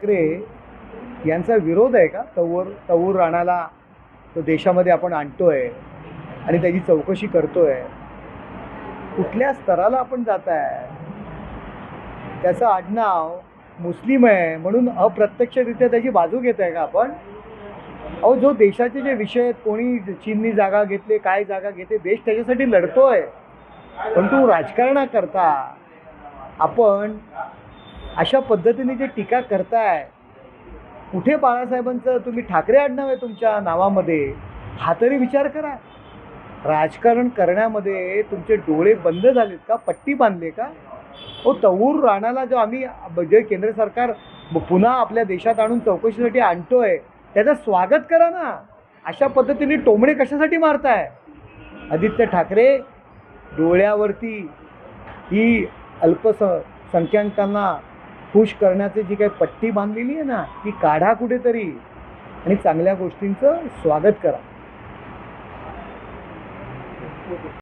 ठाकरे यांचा विरोध आहे का तवूर राणाला तो देशामध्ये आपण आणतोय आणि त्याची चौकशी करतोय? कुठल्या स्तराला आपण जाताय? त्याचं आडनाव मुस्लिम आहे म्हणून अप्रत्यक्षरित्या त्याची बाजू घेत आहे का आपण? अहो, जो देशाचे जे विषय आहेत, कोणी चीननी जागा घेतली, काय जागा घेते, देश त्याच्यासाठी लढतोय. परंतु राजकारणाकरता आपण अशा पद्धतीने जे टीका करताय, कुठे बाळासाहेबांचं तुम्ही ठाकरे आडनाव आहे तुमच्या नावामध्ये, हा तरी विचार करा. राजकारण करण्यामध्ये तुमचे डोळे बंद झालेत का? पट्टी बांधले का? हो, तवूर राणाला जो आम्ही जे केंद्र सरकार पुन्हा आपल्या देशात आणून चौकशीसाठी आणतोय, त्याचं स्वागत करा ना. अशा पद्धतीने टोमणे कशासाठी मारताय? आदित्य ठाकरे, डोळ्यावरती ही अल्पसंख्याकांना खुश करण्याची जी काही पट्टी बांधलेली आहे ना, ती काढा कुठेतरी आणि चांगल्या गोष्टींचं स्वागत करा.